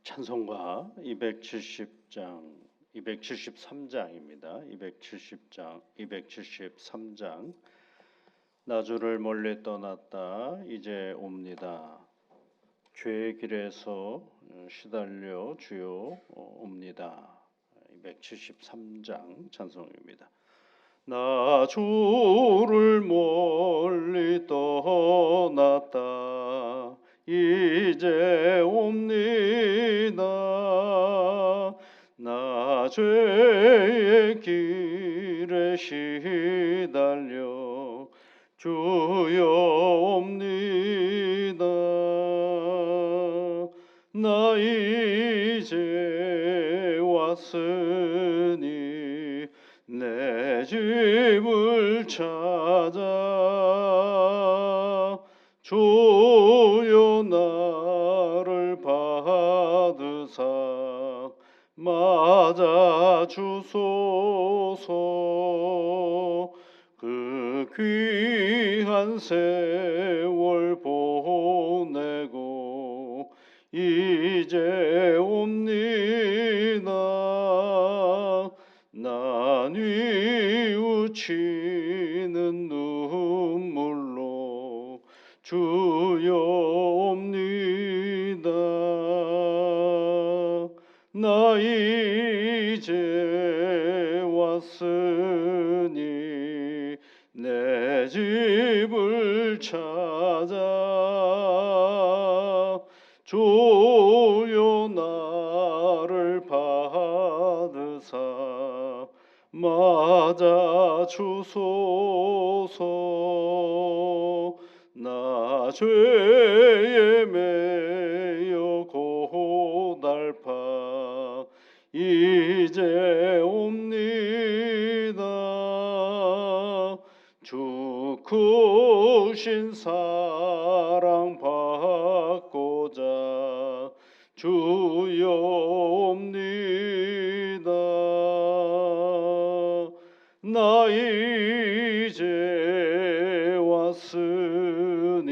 찬송가 270장, 273장입니다. 273장. 나 주를 멀리 떠났다 이제 옵니다. 죄의 길에서 시달려 주여 옵니다. 273장 찬송입니다. 나 주를 멀리 떠났다 이제 옵니다. 나 죄의 길에 시달려 주여 옵니다. 나 이제 왔으니 내 집을 찾아 주여 나를 받으사 맞아 주소서. 그 귀한 세월 보내고 이제 옵니다. 나 뉘우치는 눈물로 주여 옵니다. 나 이제 왔으니 내 집을 찾아 주여 나를 받으사 맞아 주소서. 나 죄에 매여 고달파 이제 옵니다. 주 크신 사랑 받고자 주여 옵니다. 나 이제 왔으니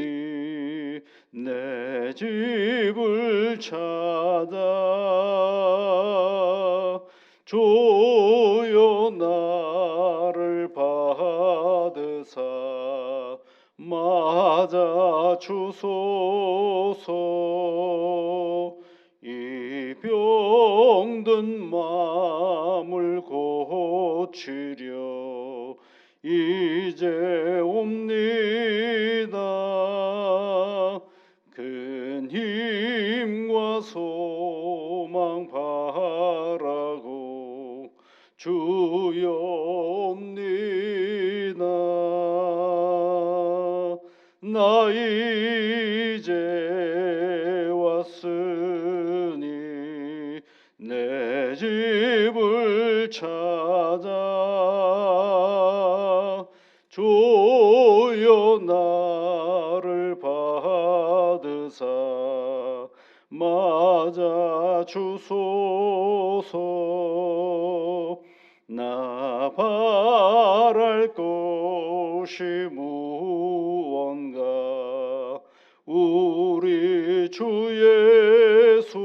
내 집을 찾아 주여 나를 받으사 맞아 주소서. 이 병든 마음을 고치려 이제 옵니다. 큰 힘과 소망 바라고 주여 옵니다. 나 이제 왔으니 내 집을 찾아 주여 나를 받으사 맞아 주소서. 나 바랄 것이 무언가 우리 주 예수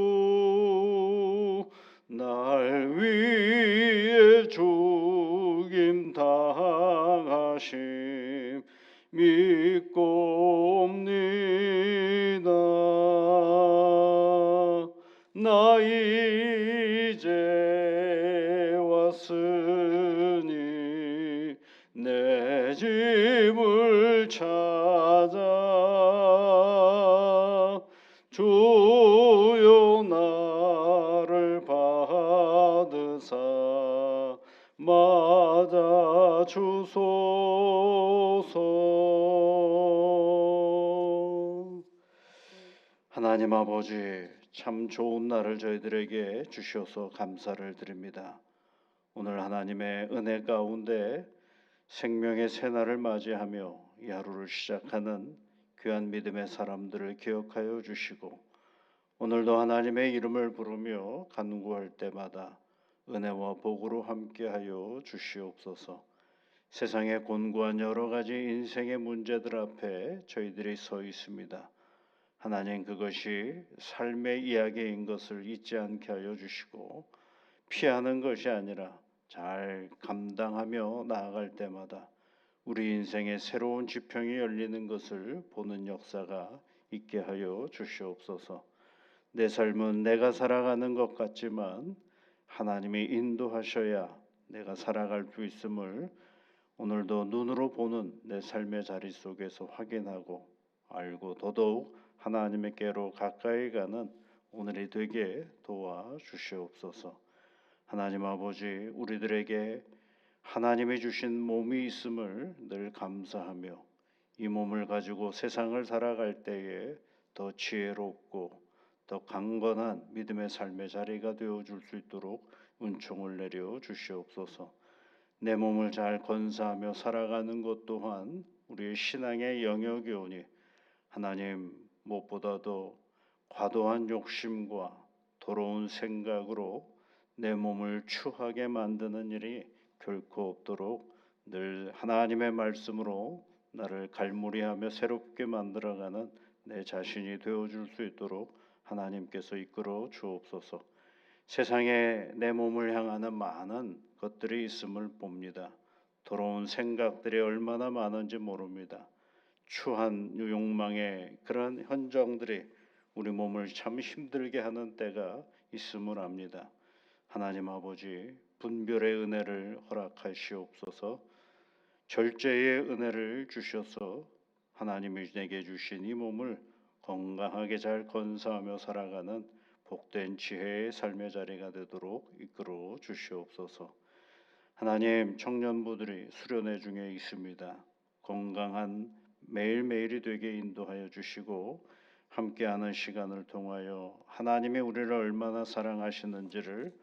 날 위해 죽임 당하심 믿고 옵니다. 나 이제 왔으니 내 집을 찾아 주여 나를 받으사 맞아 주소서. 하나님 아버지, 참 좋은 날을 저희들에게 주셔서 감사를 드립니다. 오늘 하나님의 은혜 가운데 생명의 새날을 맞이하며 이 하루를 시작하는 귀한 믿음의 사람들을 기억하여 주시고 오늘도 하나님의 이름을 부르며 간구할 때마다 은혜와 복으로 함께하여 주시옵소서. 세상의 곤고한 여러 가지 인생의 문제들 앞에 저희들이 서 있습니다. 하나님 그것이 삶의 이야기인 것을 잊지 않게 하여 주시고 피하는 것이 아니라 잘 감당하며 나아갈 때마다 우리 인생의 새로운 지평이 열리는 것을 보는 역사가 있게 하여 주시옵소서. 내 삶은 내가 살아가는 것 같지만 하나님이 인도하셔야 내가 살아갈 수 있음을 오늘도 눈으로 보는 내 삶의 자리 속에서 확인하고 알고 더더욱 하나님께로 가까이 가는 오늘이 되게 도와주시옵소서. 하나님 아버지, 우리들에게 하나님이 주신 몸이 있음을 늘 감사하며 이 몸을 가지고 세상을 살아갈 때에 더 지혜롭고 더 강건한 믿음의 삶의 자리가 되어줄 수 있도록 은총을 내려 주시옵소서. 내 몸을 잘 건사하며 살아가는 것 또한 우리의 신앙의 영역이오니 하나님 무엇보다도 과도한 욕심과 더러운 생각으로 내 몸을 추하게 만드는 일이 결코 없도록 늘 하나님의 말씀으로 나를 갈무리하며 새롭게 만들어가는 내 자신이 되어줄 수 있도록 하나님께서 이끌어 주옵소서. 세상에 내 몸을 향하는 많은 것들이 있음을 봅니다. 더러운 생각들이 얼마나 많은지 모릅니다. 추한 욕망의 그런 현장들이 우리 몸을 참 힘들게 하는 때가 있음을 압니다. 하나님 아버지, 분별의 은혜를 허락하시옵소서. 절제의 은혜를 주셔서 하나님이 내게 주신 이 몸을 건강하게 잘 건사하며 살아가는 복된 지혜의 삶의 자리가 되도록 이끌어 주시옵소서. 하나님, 청년부들이 수련회 중에 있습니다. 건강한 매일매일이 되게 인도하여 주시고 함께하는 시간을 통하여 하나님이 우리를 얼마나 사랑하시는지를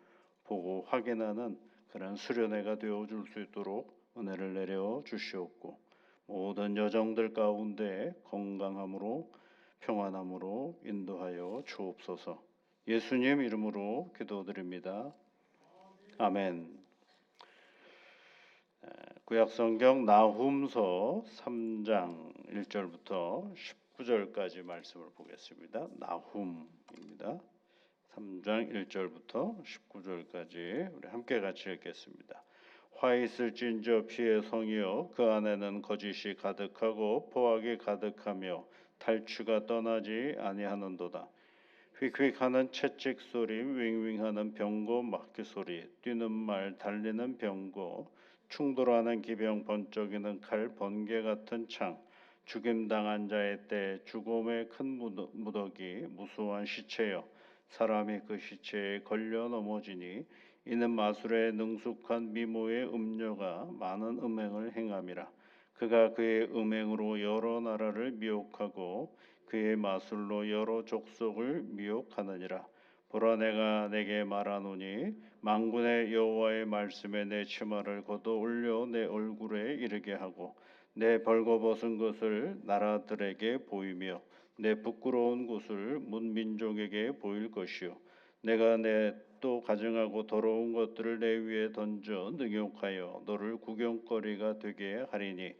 보고 확인하는 그런 수련회가 되어줄 수 있도록 은혜를 내려 주시옵고 모든 여정들 가운데 건강함으로 평안함으로 인도하여 주옵소서. 예수님 이름으로 기도드립니다. 아멘. 구약성경 나훔서 3장 1절부터 19절까지 말씀을 보겠습니다. 나훔입니다. 3장 1절부터 19절까지 우리 함께 같이 읽겠습니다. 화 있을진저 피의 성이여 그 안에는 거짓이 가득하고 포악이 가득하며 탈취가 떠나지 아니하는도다. 휙휙하는 채찍 소리, 윙윙하는 병고 막기 소리, 뛰는 말, 달리는 병고, 충돌하는 기병, 번쩍이는 칼, 번개 같은 창, 죽임당한 자의 때, 죽음의 큰 무더기, 무수한 시체여, 사람이 그 시체에 걸려 넘어지니 이는 마술의 능숙한 미모의 음녀가 많은 음행을 행함이라. 그가 그의 음행으로 여러 나라를 미혹하고 그의 마술로 여러 족속을 미혹하느니라. 보라, 내가 내게 말하노니 만군의 여호와의 말씀에 내 치마를 걷어 올려 내 얼굴에 이르게 하고 내 벌거벗은 것을 나라들에게 보이며 내 부끄러운 곳을 문민족에게 보일 것이요 내가 내 또 가증하고 더러운 것들을 내 위에 던져 능욕하여 너를 구경거리가 되게 하리니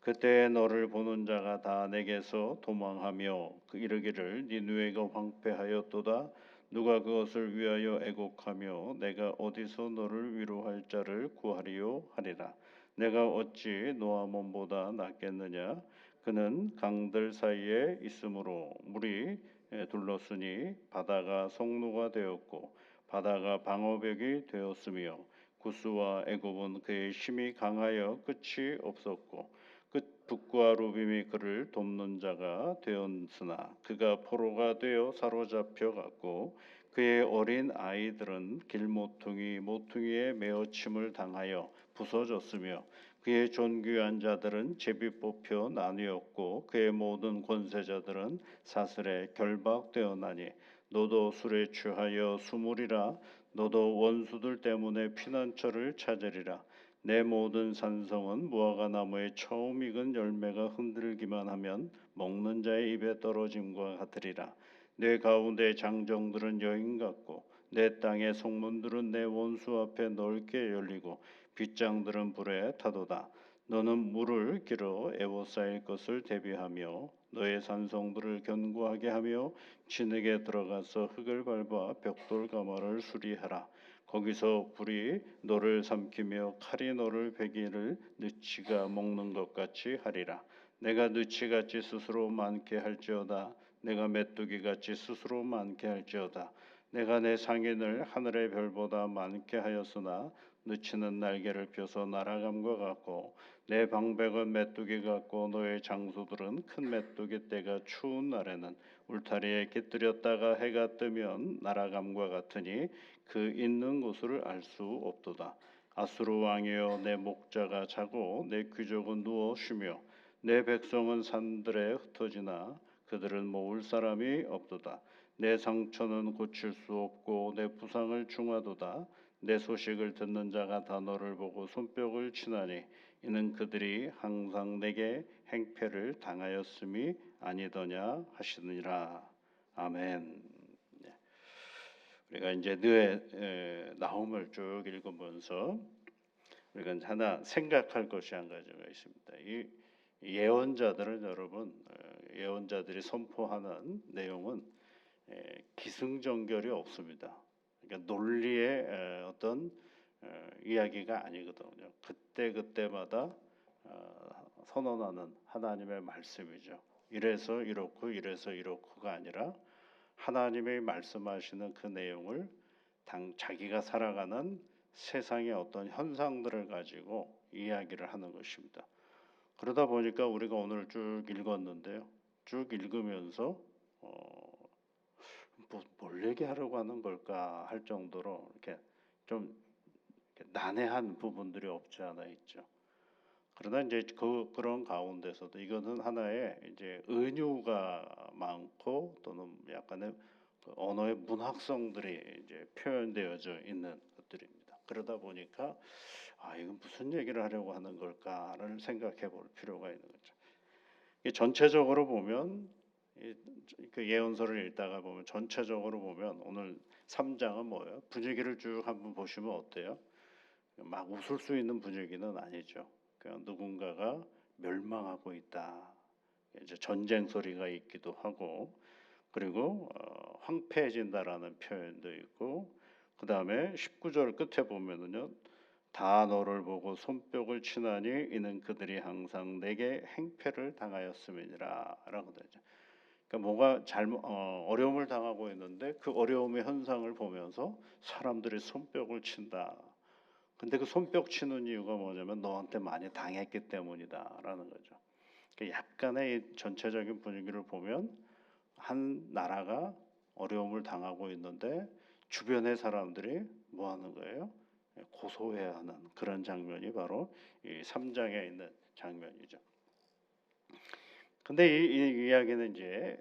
그때 너를 보는 자가 다 내게서 도망하며 그 이르기를 니느웨가 황폐하였도다. 누가 그것을 위하여 애곡하며 내가 어디서 너를 위로할 자를 구하리요 하리라. 내가 어찌 노아몬보다 낫겠느냐. 그는 강들 사이에 있으므로 물이 둘렀으니 바다가 성루가 되었고 바다가 방어벽이 되었으며 구스와 애굽은 그의 힘이 강하여 끝이 없었고 끝 북과 루빔이 그를 돕는 자가 되었으나 그가 포로가 되어 사로잡혀 갔고 그의 어린 아이들은 모퉁이에 메어침을 당하여 부서졌으며 그의 존귀한 자들은 제비 뽑혀 나뉘었고 그의 모든 권세자들은 사슬에 결박되었나니 너도 술에 취하여 수무리라. 너도 원수들 때문에 피난처를 찾으리라. 내 모든 산성은 무화과 나무에 처음 익은 열매가 흔들기만 하면 먹는 자의 입에 떨어짐과 같으리라. 내 가운데 장정들은 여인 같고 내 땅의 성문들은 내 원수 앞에 넓게 열리고 빗장들은 불에 타도다. 너는 물을 길어 에워싸일 것을 대비하며 너의 산성들을 견고하게 하며 진흙에 들어가서 흙을 밟아 벽돌 가마를 수리하라. 거기서 불이 너를 삼키며 칼이 너를 베기를 느치가 먹는 것 같이 하리라. 내가 느치같이 스스로 많게 할지어다. 내가 메뚜기같이 스스로 많게 할지어다. 내가 내 상인을 하늘의 별보다 많게 하였으나 느치는 날개를 펴서 날아감과 같고 내 방백은 메뚜기 같고 너의 장수들은 큰 메뚜기 떼가 추운 날에는 울타리에 깃들였다가 해가 뜨면 날아감과 같으니 그 있는 곳을 알 수 없도다. 아수르 왕이여 내 목자가 자고 내 귀족은 누워 쉬며 내 백성은 산들에 흩어지나 그들은 모을 사람이 없도다. 내 상처는 고칠 수 없고 내 부상을 중하도다. 내 소식을 듣는 자가 다 너를 보고 손뼉을 치나니 이는 그들이 항상 내게 행패를 당하였음이 아니더냐 하시느니라. 아멘. 네. 우리가 이제 나훔을 쭉 읽으면서 우리가 하나 생각할 것이 한 가지가 있습니다. 이 예언자들은 여러분, 예언자들이 선포하는 내용은 기승전결이 없습니다. 그러니까 논리의 어떤 이야기가 아니거든요. 그때 그때마다 선언하는 하나님의 말씀이죠. 이래서 이렇고 이래서 이렇고가 아니라 하나님의 말씀하시는 그 내용을 자기가 살아가는 세상의 어떤 현상들을 가지고 이야기를 하는 것입니다. 그러다 보니까 우리가 오늘 쭉 읽었는데요. 쭉 읽으면서 뭘 얘기하려고 하는 걸까 할 정도로 이렇게 좀 난해한 부분들이 없지 않아 있죠. 그러나 이제 그런 가운데서도 이거는 하나의 이제 은유가 많고 또는 약간의 그 언어의 문학성들이 이제 표현되어져 있는 것들입니다. 그러다 보니까 이건 무슨 얘기를 하려고 하는 걸까를 생각해 볼 필요가 있는 거죠. 전체적으로 보면 그 예언서를 읽다가 보면 전체적으로 보면 오늘 3장은 뭐예요? 분위기를 쭉 한번 보시면 어때요? 막 웃을 수 있는 분위기는 아니죠. 그냥 누군가가 멸망하고 있다. 이제 전쟁 소리가 있기도 하고 그리고 황폐해진다라는 표현도 있고 그 다음에 19절 끝에 보면은요. 다 너를 보고 손뼉을 치나니 이는 그들이 항상 내게 행패를 당하였음이니라라고 되죠. 그러니까 뭐가 어려움을 당하고 있는데 그 어려움의 현상을 보면서 사람들이 손뼉을 친다. 근데 그 손뼉 치는 이유가 뭐냐면 너한테 많이 당했기 때문이다라는 거죠. 그러니까 약간의 이 전체적인 분위기를 보면 한 나라가 어려움을 당하고 있는데 주변의 사람들이 뭐 하는 거예요? 고소해야 하는 그런 장면이 바로 이 3장에 있는 장면이죠. 근데 이 이야기는 이제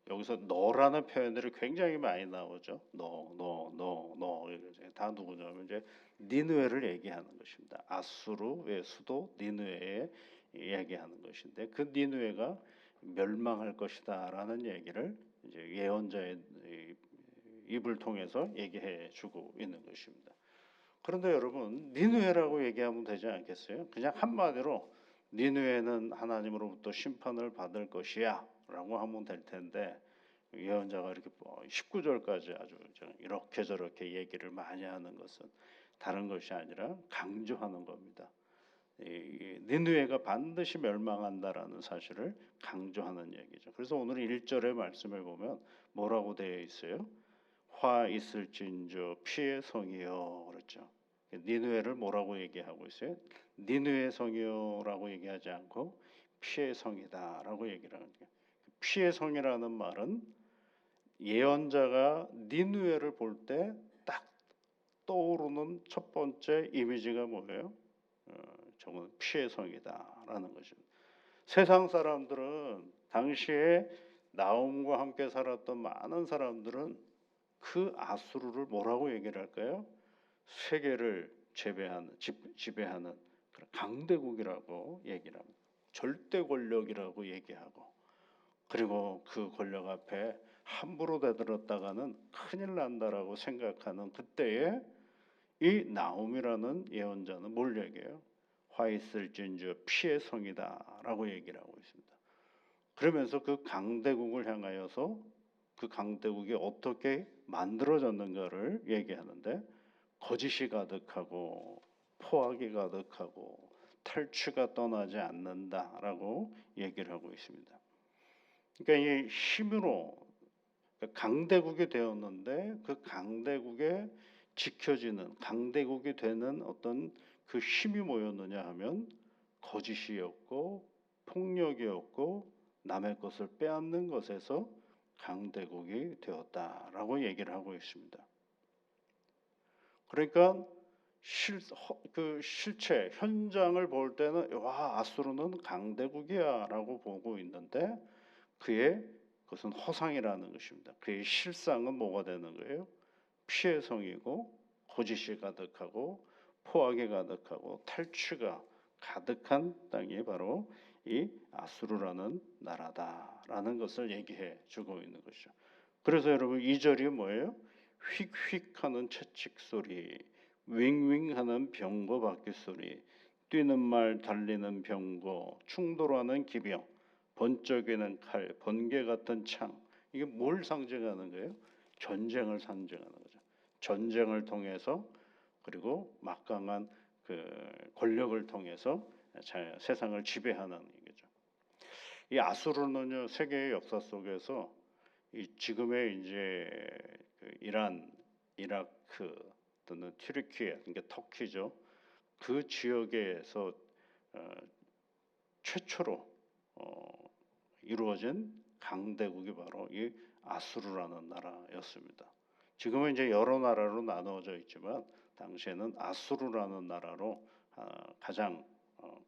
여기서 너라는 표현들이 굉장히 많이 나오죠. 너 다 누구냐면 이제 니느웨를 얘기하는 것입니다. 아수르의 수도 니느웨에 얘기하는 것인데 그 니느웨가 멸망할 것이다라는 얘기를 이제 예언자의 입을 통해서 얘기해 주고 있는 것입니다. 그런데 여러분 니느웨라고 얘기하면 되지 않겠어요? 그냥 한마디로 니느웨는 하나님으로부터 심판을 받을 것이야라고 하면 될 텐데 예언자가 이렇게 19절까지 아주 이렇게 저렇게 얘기를 많이 하는 것은 다른 것이 아니라 강조하는 겁니다. 니느웨가 반드시 멸망한다라는 사실을 강조하는 얘기죠. 그래서 오늘 1절의 말씀을 보면 뭐라고 되어 있어요? 화 있을진저 피의 성이여 그렇죠. 니느웨를 뭐라고 얘기하고 있어요? 니느웨 성이여라고 얘기하지 않고 피의 성이다라고 얘기를 하는 거예요. 피의 성이라는 말은 예언자가 니느웨를 볼 때 딱 떠오르는 첫 번째 이미지가 뭐예요? 저건 피의 성이다라는 것입니다. 세상 사람들은 당시에 나홈과 함께 살았던 많은 사람들은 그 아수르를 뭐라고 얘기를 할까요? 세계를 지배하는 그런 강대국이라고 얘기를 합니다. 절대 권력이라고 얘기하고 그리고 그 권력 앞에 함부로 대들었다가는 큰일 난다라고 생각하는 그때에 이 나홈이라는 예언자는 뭘 얘기해요? 화 있을진저 피의 성이다라고 얘기를 하고 있습니다. 그러면서 그 강대국을 향하여서 그 강대국이 어떻게 만들어졌는가를 얘기하는데 거짓이 가득하고 포악이 가득하고 탈취가 떠나지 않는다라고 얘기를 하고 있습니다. 그러니까 이 힘으로 강대국이 되었는데 그 강대국에 지켜지는 강대국이 되는 어떤 그 힘이 뭐였느냐 하면 거짓이었고 폭력이었고 남의 것을 빼앗는 것에서 강대국이 되었다라고 얘기를 하고 있습니다. 그러니까 그 실체 현장을 볼 때는 와 아수르는 강대국이야라고 보고 있는데 그것은 허상이라는 것입니다. 그의 실상은 뭐가 되는 거예요? 피의 성이고 거짓이 가득하고 포악이 가득하고 탈취가 가득한 땅이 바로 이 아수르라는 나라다라는 것을 얘기해 주고 있는 것이죠. 그래서 여러분 2절이 뭐예요? 휙휙하는 채찍 소리, 윙윙하는 병거 바퀴 소리, 뛰는 말 달리는 병거, 충돌하는 기병, 번쩍이는 칼, 번개 같은 창. 이게 뭘 상징하는 거예요? 전쟁을 상징하는 거죠. 전쟁을 통해서 그리고 막강한 그 권력을 통해서 세상을 지배하는 얘기죠. 이 아수르는요 세계의 역사 속에서 이 지금의 이제 그 이란, 이라크 또는 튀르키예, 그러니까 터키죠. 그 지역에서 최초로 이루어진 강대국이 바로 이 아수르라는 나라였습니다. 지금은 이제 여러 나라로 나누어져 있지만 당시에는 아수르라는 나라로 가장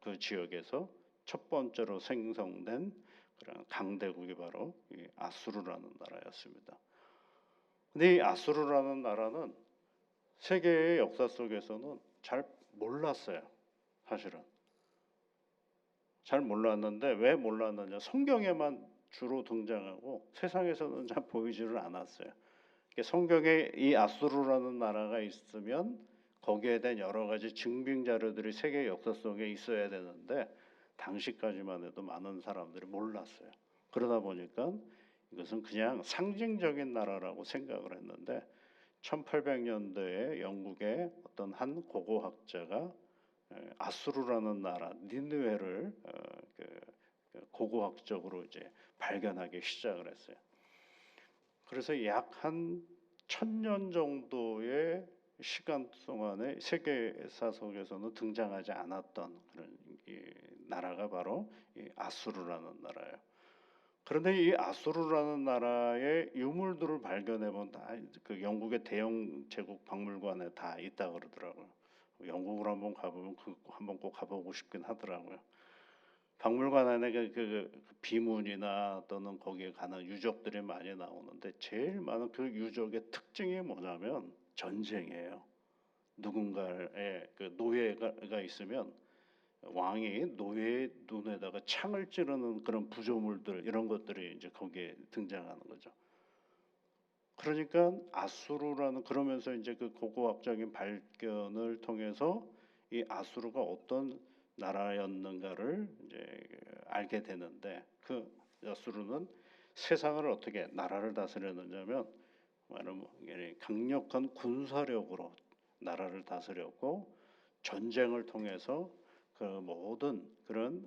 그 지역에서 첫 번째로 생성된 그런 강대국이 바로 이 아수르라는 나라였습니다. 근데 이 아수르라는 나라는 세계의 역사 속에서는 잘 몰랐어요. 사실은 잘 몰랐는데 왜 몰랐느냐? 성경에만 주로 등장하고 세상에서는 잘 보이지를 않았어요. 성경에 이 아수르라는 나라가 있으면 거기에 대한 여러 가지 증빙 자료들이 세계 역사 속에 있어야 되는데 당시까지만 해도 많은 사람들이 몰랐어요. 그러다 보니까 이것은 그냥 상징적인 나라라고 생각을 했는데 1800년대에 영국의 어떤 한 고고학자가 아수르라는 나라 니느웨를 고고학적으로 이제 발견하기 시작을 했어요. 그래서 약 한 1000년 정도의 시간 동안에 세계사 속에서는 등장하지 않았던 그런 나라가 바로 이 아수르라는 나라예요. 그런데 이 아수르라는 나라의 유물들을 발견해 본 그 영국의 대영 제국 박물관에 다 있다 그러더라고요. 영국을 한번 가보면 한번 꼭 가보고 싶긴 하더라고요. 박물관 안에 그 비문이나 또는 거기에 관한 유적들이 많이 나오는데 제일 많은 그 유적의 특징이 뭐냐면 전쟁이에요. 누군가의 그 노예가 있으면 왕이 노예의 눈에다가 창을 찌르는 그런 구조물들 이런 것들이 이제 거기에 등장하는 거죠. 그러니까 아수르라는 그러면서 이제 그 고고학적인 발견을 통해서 이 아수르가 어떤 나라였는가를 이제 알게 되는데 그 아수르는 세상을 어떻게 나라를 다스렸느냐면 말하면 강력한 군사력으로 나라를 다스렸고 전쟁을 통해서 그 모든 그런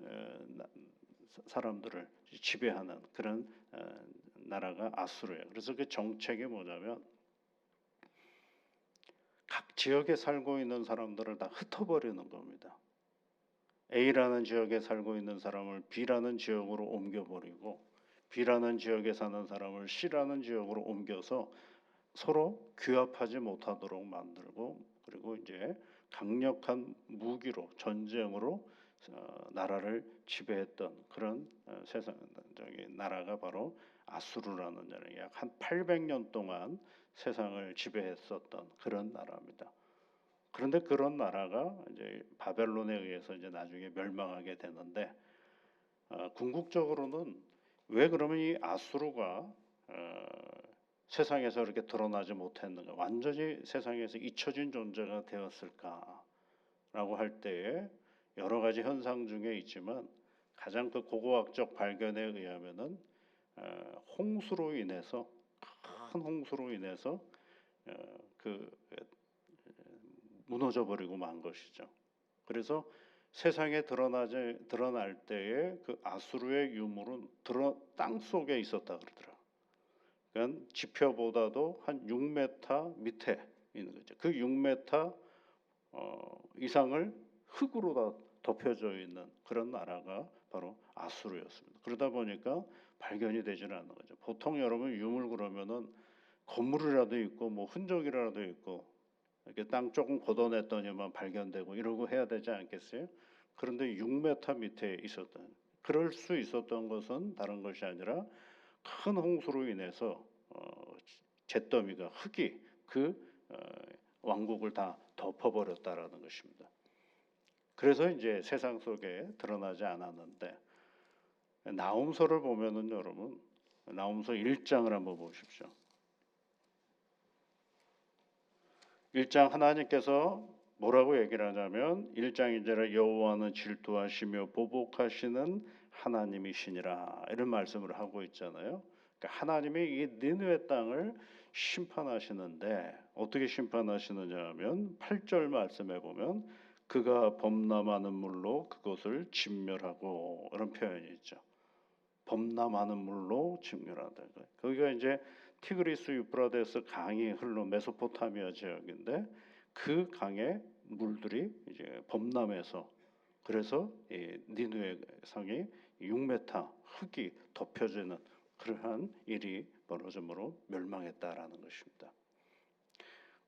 사람들을 지배하는 그런 나라가 아수르예요. 그래서 그 정책이 뭐냐면 각 지역에 살고 있는 사람들을 다 흩어버리는 겁니다. A라는 지역에 살고 있는 사람을 B라는 지역으로 옮겨버리고 B라는 지역에 사는 사람을 C라는 지역으로 옮겨서 서로 규합하지 못하도록 만들고 그리고 이제 강력한 무기로 전쟁으로 나라를 지배했던 그런 세상적인 나라가 바로 아수르라는 나라. 약 한 800년 동안 세상을 지배했었던 그런 나라입니다. 그런데 그런 나라가 이제 바벨론에 의해서 이제 나중에 멸망하게 되는데 궁극적으로는 왜 그러면 이 아수르가 세상에서 이렇게 드러나지 못했는가, 완전히 세상에서 잊혀진 존재가 되었을까라고 할 때에 여러 가지 현상 중에 있지만 가장 그 고고학적 발견에 의하면은 홍수로 인해서 큰 홍수로 인해서 그 무너져 버리고 만 것이죠. 그래서 세상에 드러날 때에 그 아수르의 유물은 땅 속에 있었다 그러더라. 그러니까 지표보다도 한 6m 밑에 있는 거죠. 그 6m 이상을 흙으로 다 덮여져 있는 그런 나라가 바로 아수르였습니다. 그러다 보니까 발견이 되지는 않는 거죠. 보통 여러분 유물 그러면은 건물이라도 있고 뭐 흔적이라도 있고 이렇게 땅 조금 걷어냈더니만 발견되고 이러고 해야 되지 않겠어요? 그런데 6m 밑에 있었던, 그럴 수 있었던 것은 다른 것이 아니라 큰 홍수로 인해서 잿더미가 흙이 그 왕국을 다 덮어버렸다라는 것입니다. 그래서 이제 세상 속에 드러나지 않았는데, 나훔서를 보면은 여러분 나훔서 1장을 한번 보십시오. 1장 하나님께서 뭐라고 얘기를 하냐면 1장 1절에 여호와는 질투하시며 보복하시는 하나님이시니라 이런 말씀을 하고 있잖아요. 그러니까 하나님이 이 니느웨 땅을 심판하시는데 어떻게 심판하시느냐 하면 8절 말씀에 보면 그가 범람하는 물로 그것을 진멸하고 이런 표현이 있죠. 범람하는 물로 진멸하다. 거기가 이제 티그리스 유프라데스 강이 흘러 메소포타미아 지역인데 그 강의 물들이 이제 범람해서 그래서 니느웨 성이 6m 흙이 덮여지는 그러한 일이 벌어짐으로 멸망했다라는 것입니다.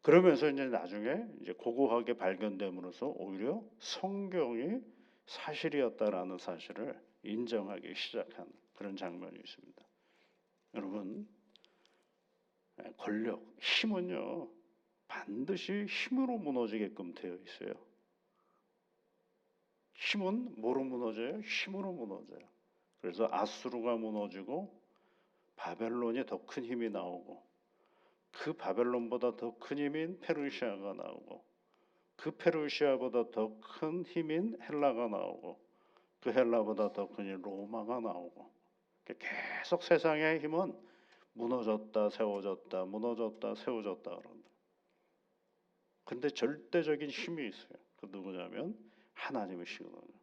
그러면서 이제 나중에 이제 고고하게 발견됨으로써 오히려 성경이 사실이었다라는 사실을 인정하기 시작한 그런 장면이 있습니다. 여러분, 권력, 힘은요 반드시 힘으로 무너지게끔 되어 있어요. 힘은 뭐로 무너져요? 힘으로 무너져요. 그래서 아수르가 무너지고 바벨론이 더 큰 힘이 나오고 그 바벨론보다 더 큰 힘인 페르시아가 나오고 그 페르시아보다 더 큰 힘인 헬라가 나오고 그 헬라보다 더 큰 힘인 로마가 나오고 계속 세상의 힘은 무너졌다 세워졌다 무너졌다 세워졌다 그런다. 근데 절대적인 힘이 있어요. 그 누구냐면 하나님이시거든요.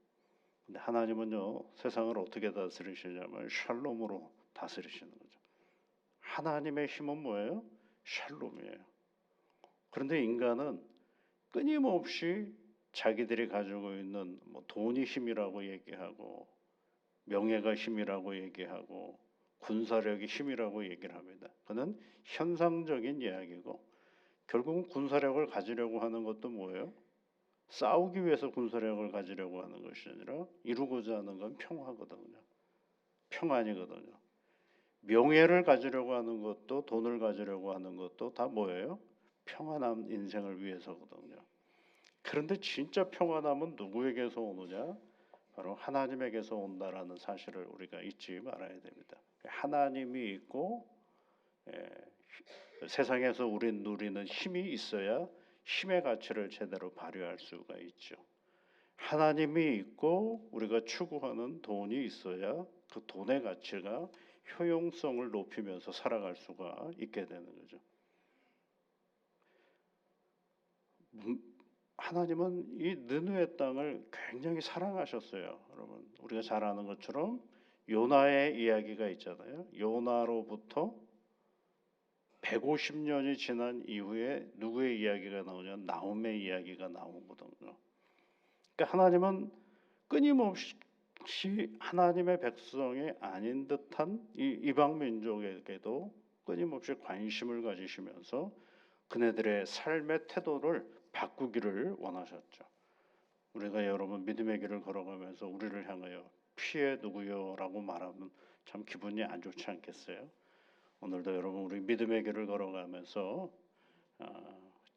근데 하나님은요 세상을 어떻게 다스리시냐면 샬롬으로 다스리시는 거죠. 하나님의 힘은 뭐예요? 샬롬이에요. 그런데 인간은 끊임없이 자기들이 가지고 있는 뭐 돈이 힘이라고 얘기하고 명예가 힘이라고 얘기하고 군사력이 힘이라고 얘기를 합니다. 그는 현상적인 이야기고 결국은 군사력을 가지려고 하는 것도 뭐예요? 싸우기 위해서 군사력을 가지려고 하는 것이 아니라 이루고자 하는 건 평화거든요. 평안이거든요. 명예를 가지려고 하는 것도 돈을 가지려고 하는 것도 다 뭐예요? 평안한 인생을 위해서거든요. 그런데 진짜 평안함은 누구에게서 오느냐? 바로 하나님에게서 온다라는 사실을 우리가 잊지 말아야 됩니다. 하나님이 있고 세상에서 우린 누리는 힘이 있어야 힘의 가치를 제대로 발휘할 수가 있죠. 하나님이 있고 우리가 추구하는 돈이 있어야 그 돈의 가치가 효용성을 높이면서 살아갈 수가 있게 되는 거죠. 하나님은 이 느느웨 땅을 굉장히 사랑하셨어요. 여러분 우리가 잘 아는 것처럼 요나의 이야기가 있잖아요. 요나로부터 150년이 지난 이후에 누구의 이야기가 나오냐? 나훔의 이야기가 나오거든요. 그러니까 하나님은 끊임없이 하나님의 백성이 아닌 듯한 이 이방 민족에게도 끊임없이 관심을 가지시면서 그네들의 삶의 태도를 바꾸기를 원하셨죠. 우리가 여러분 믿음의 길을 걸어가면서 우리를 향하여 피해 누구요라고 말하면 참 기분이 안 좋지 않겠어요? 오늘도 여러분 우리 믿음의 길을 걸어가면서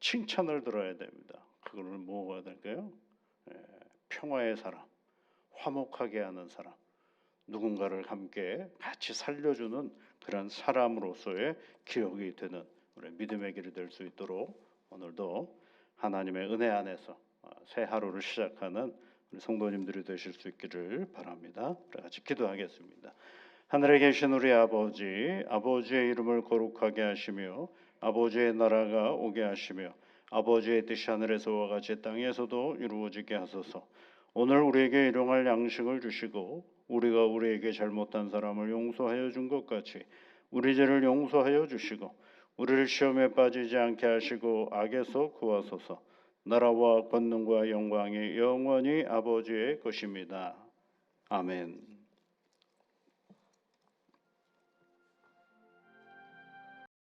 칭찬을 들어야 됩니다. 그거를 뭐가 될까요? 평화의 사람, 화목하게 하는 사람, 누군가를 함께 같이 살려주는 그런 사람으로서의 기억이 되는 우리 믿음의 길이 될 수 있도록 오늘도 하나님의 은혜 안에서 새 하루를 시작하는 우리 성도님들이 되실 수 있기를 바랍니다. 우리 같이 기도하겠습니다. 하늘에 계신 우리 아버지, 아버지의 이름을 거룩하게 하시며 아버지의 나라가 오게 하시며 아버지의 뜻이 하늘에서와 같이 땅에서도 이루어지게 하소서. 오늘 우리에게 일용할 양식을 주시고 우리가 우리에게 잘못한 사람을 용서하여 준 것 같이 우리 죄를 용서하여 주시고 우리를 시험에 빠지지 않게 하시고 악에서 구하소서. 나라와 권능과 영광이 영원히 아버지의 것입니다. 아멘.